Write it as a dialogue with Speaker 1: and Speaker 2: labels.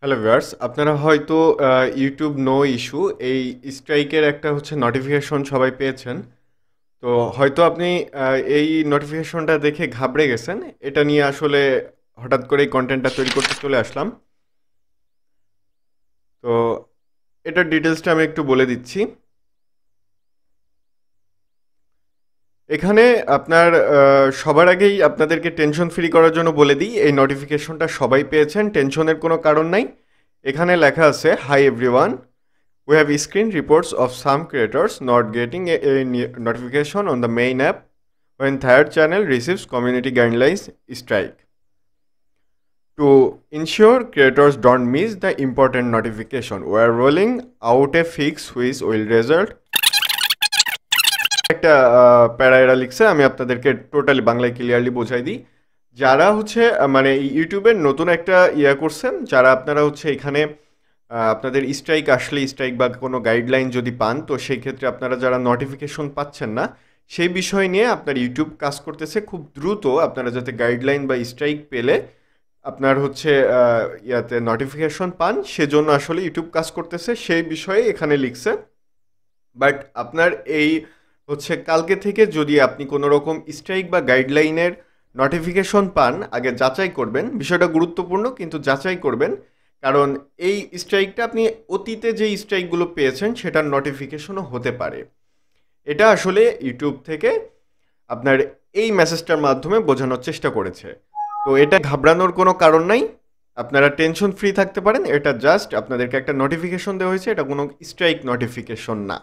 Speaker 1: Hello viewers, আপনারা হয়তো YouTube no issue এই স্ট্রাইকের একটা হচ্ছে নোটিফিকেশন সবাই পেয়েছেন। তো হয়তো আপনি এই নোটিফিকেশনটা দেখে ঘাবড়ে গেছেন। এটা নিয়ে আসলে হঠাৎ করে এই কন্টেন্টটা তৈরি করতে চলে আসলাম। তো এটার ডিটেলসটা আমি একটু বলে দিচ্ছি। এখানে আপনার সবার আগেই আপনাদেরকে টেনশন ফ্রি করার জন্য বলে দিই, এই নোটিফিকেশনটা সবাই পেয়েছেন, টেনশনের কোনো কারণ নাই। এখানে লেখা আছে, hi everyone, we have screen reports of some creators not getting a notification on the main app when third channel receives community guidelines strike. To ensure creators don't miss the important notification, we are rolling out a fix which will result একটা প্যারা লিখছে, আমি আপনাদেরকে totally বাংলায় clearly বোঝাই দিই। যারা হচ্ছে মানে ইউটিউবের নতুন একটা করছেন, যারা আপনারা হচ্ছে এখানে আপনাদের স্ট্রাইক আসলে স্ট্রাইক বা কোনো গাইডলাইন যদি পান, তো সেই ক্ষেত্রে আপনারা যারা নোটিফিকেশন পাচ্ছেন না, সেই বিষয় নিয়ে আপনার ইউটিউব কাজ করতেছে খুব দ্রুত। আপনারা যাতে গাইডলাইন বা স্ট্রাইক পেলে আপনার হচ্ছে ইয়াতে নোটিফিকেশন পান, সেজন্য আসলে ইউটিউব কাজ করতেছে, সেই বিষয়ে এখানে লিখছে। বাট আপনার এই হচ্ছে কালকে থেকে যদি আপনি কোনো রকম স্ট্রাইক বা গাইডলাইনের নোটিফিকেশন পান, আগে যাচাই করবেন। বিষয়টা গুরুত্বপূর্ণ, কিন্তু যাচাই করবেন। কারণ এই স্ট্রাইকটা আপনি অতীতে যে স্ট্রাইকগুলো পেয়েছেন সেটার নোটিফিকেশনও হতে পারে। এটা আসলে ইউটিউব থেকে আপনার এই মেসেজটার মাধ্যমে বোঝানোর চেষ্টা করেছে। তো এটা ঘাবড়ানোর কোনো কারণ নাই, আপনারা টেনশন ফ্রি থাকতে পারেন। এটা জাস্ট আপনাদেরকে একটা নোটিফিকেশন দেওয়া হয়েছে, এটা কোনো স্ট্রাইক নোটিফিকেশন না।